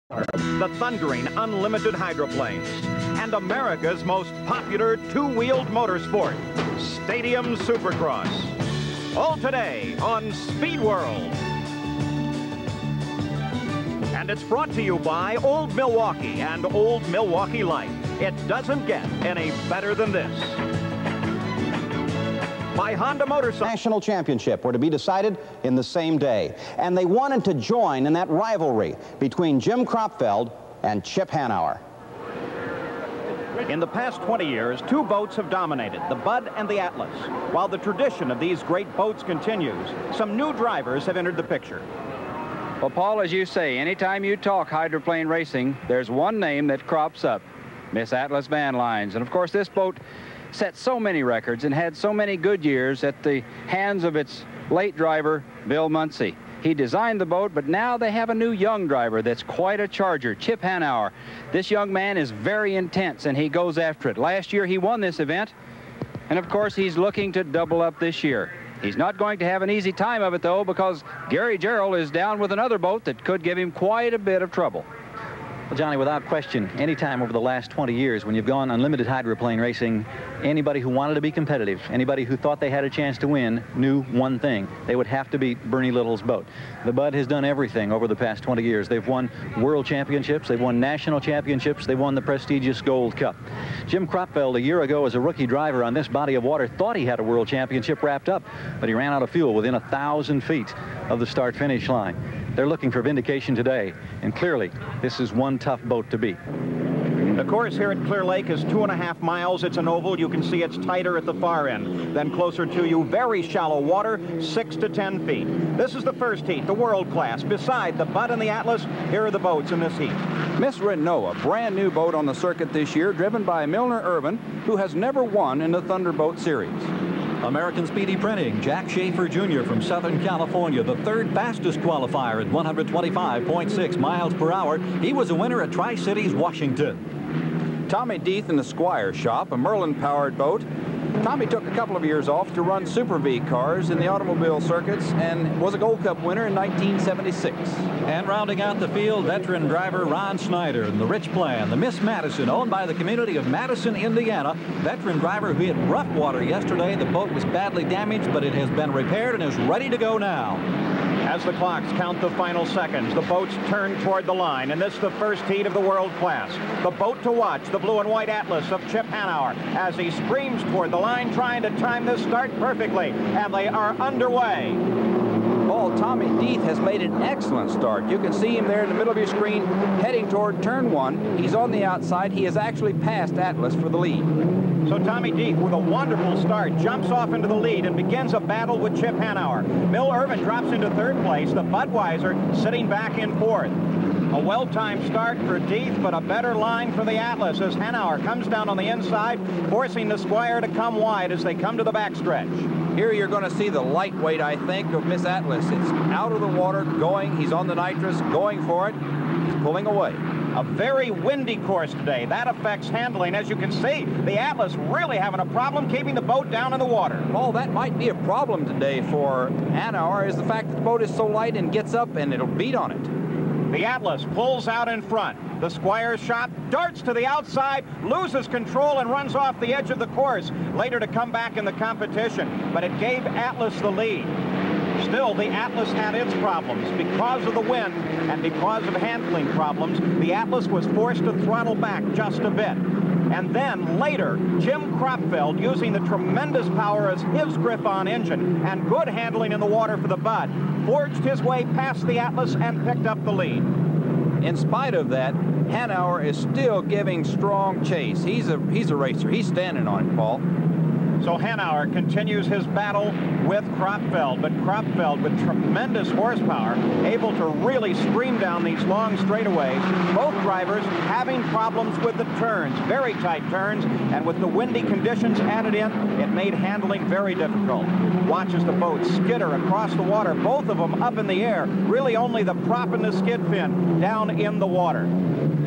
The thundering unlimited hydroplanes, and America's most popular two-wheeled motorsport, Stadium Supercross. All today on Speed World. And it's brought to you by Old Milwaukee and Old Milwaukee Light. It doesn't get any better than this. By Honda Motorcycle. National championship were to be decided in the same day, and they wanted to join in that rivalry between Jim Kropfeld and Chip Hanauer. In the past 20 years, two boats have dominated, the Bud and the Atlas. While the tradition of these great boats continues, some new drivers have entered the picture. Well, Paul, as you say, anytime you talk hydroplane racing, there's one name that crops up, Miss Atlas Van Lines. And of course, this boat set so many records and had so many good years at the hands of its late driver, Bill Muncie. He designed the boat, but now they have a new young driver that's quite a charger, Chip Hanauer. This young man is very intense, and he goes after it. Last year, he won this event, and of course, he's looking to double up this year. He's not going to have an easy time of it, though, because Gary Gerald is down with another boat that could give him quite a bit of trouble. Well, Johnny, without question, any time over the last 20 years when you've gone unlimited hydroplane racing, anybody who wanted to be competitive, anybody who thought they had a chance to win, knew one thing. They would have to beat Bernie Little's boat. The Bud has done everything over the past 20 years. They've won world championships, they've won national championships, they've won the prestigious Gold Cup. Jim Kropfeld, a year ago as a rookie driver on this body of water, thought he had a world championship wrapped up, but he ran out of fuel within 1,000 feet of the start-finish line. They're looking for vindication today, and clearly, this is one tough boat to beat. The course here at Clear Lake is 2.5 miles. It's an oval. You can see it's tighter at the far end. Then closer to you, very shallow water, 6 to 10 feet. This is the first heat, the world class. Beside the Bud and the Atlas, here are the boats in this heat. Miss Renault, a brand new boat on the circuit this year, driven by Milner Irvin, who has never won in the Thunderboat Series. American Speedy Printing, Jack Schaefer Jr. from Southern California, the third fastest qualifier at 125.6 miles per hour. He was a winner at Tri-Cities, Washington. Tommy Deeth in the Squire shop, a Merlin-powered boat. Tommy took a couple of years off to run Super V cars in the automobile circuits and was a Gold Cup winner in 1976. And rounding out the field, veteran driver Ron Snyder in the Rich Plan, the Miss Madison, owned by the community of Madison, Indiana. Veteran driver who hit rough water yesterday. The boat was badly damaged, but it has been repaired and is ready to go now. As the clocks count the final seconds, the boats turn toward the line, and this is the first heat of the world class. The boat to watch, the blue and white Atlas of Chip Hanauer, as he screams toward the line, trying to time this start perfectly, and they are underway. Paul, Tommy Deeth has made an excellent start. You can see him there in the middle of your screen, heading toward turn 1. He's on the outside. He has actually passed Atlas for the lead. So Tommy Deeth, with a wonderful start, jumps off into the lead and begins a battle with Chip Hanauer. Bill Irvin drops into third place, the Budweiser sitting back in fourth. A well-timed start for Deeth, but a better line for the Atlas as Hanauer comes down on the inside, forcing the Squire to come wide as they come to the backstretch. Here you're going to see the lightweight, I think, of Miss Atlas. It's out of the water, going. He's on the nitrous, going for it. He's pulling away. A very windy course today. That affects handling. As you can see, the Atlas really having a problem keeping the boat down in the water. Well, that might be a problem today for Hanauer, is the fact that the boat is so light and gets up and it'll beat on it. The Atlas pulls out in front. The Squire's shot darts to the outside, loses control, and runs off the edge of the course, later to come back in the competition. But it gave Atlas the lead. Still, the Atlas had its problems. Because of the wind and because of handling problems, the Atlas was forced to throttle back just a bit. And then later, Jim Kropfeld, using the tremendous power as his grip-on engine and good handling in the water for the Bud, forged his way past the Atlas and picked up the lead. In spite of that, Hanauer is still giving strong chase. He's a racer. He's standing on it, Paul. So Hanauer continues his battle with Kropfeld, but Kropfeld, with tremendous horsepower, able to really scream down these long straightaways. Both drivers having problems with the turns, very tight turns, and with the windy conditions added in, it made handling very difficult. Watch as the boats skitter across the water, both of them up in the air, really only the prop and the skid fin down in the water.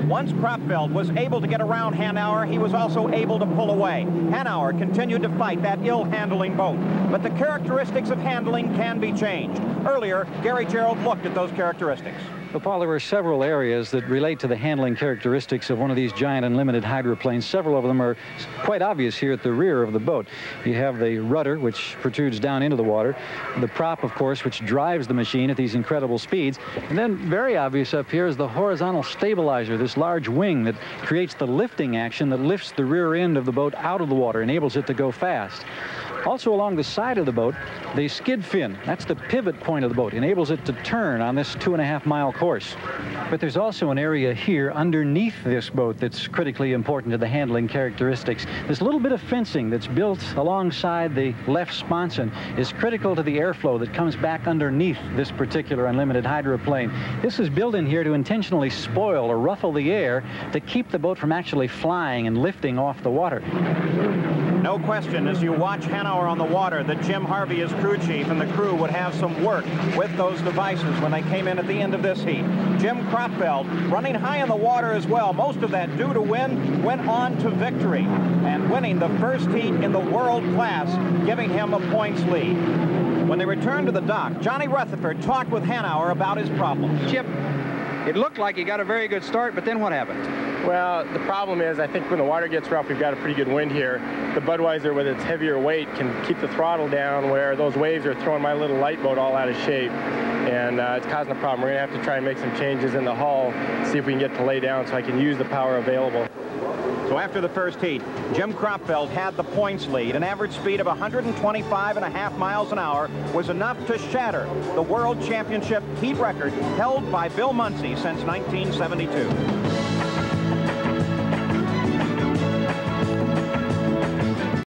Once Kropfeld was able to get around Hanauer, he was also able to pull away. Hanauer continued to fight that ill-handling boat, but the characteristics of handling can be changed. Earlier, Gary Gerald looked at those characteristics. Well, Paul, there were several areas that relate to the handling characteristics of one of these giant unlimited hydroplanes. Several of them are quite obvious here at the rear of the boat. You have the rudder, which protrudes down into the water, the prop, of course, which drives the machine at these incredible speeds, and then very obvious up here is the horizontal stabilizer, this large wing that creates the lifting action that lifts the rear end of the boat out of the water, enables it to go fast. Also along the side of the boat, the skid fin, that's the pivot point of the boat, enables it to turn on this 2.5-mile course. But there's also an area here underneath this boat that's critically important to the handling characteristics. This little bit of fencing that's built alongside the left sponson is critical to the airflow that comes back underneath this particular unlimited hydroplane. This is built in here to intentionally spoil or ruffle the air to keep the boat from actually flying and lifting off the water. No question, as you watch Hanauer on the water, that Jim Harvey as crew chief and the crew would have some work with those devices when they came in at the end of this heat. Jim Kropfeld running high in the water as well. Most of that due to wind, went on to victory and winning the first heat in the world class, giving him a points lead. When they returned to the dock, Johnny Rutherford talked with Hanauer about his problems. Chip, it looked like he got a very good start, but then what happened? Well, the problem is, I think when the water gets rough, we've got a pretty good wind here. The Budweiser, with its heavier weight, can keep the throttle down, where those waves are throwing my little light boat all out of shape. And it's causing a problem. We're going to have to try and make some changes in the hull, see if we can get to lay down so I can use the power available. So after the first heat, Jim Kropfeld had the points lead. An average speed of 125.5 miles an hour was enough to shatter the World Championship heat record held by Bill Munsey since 1972.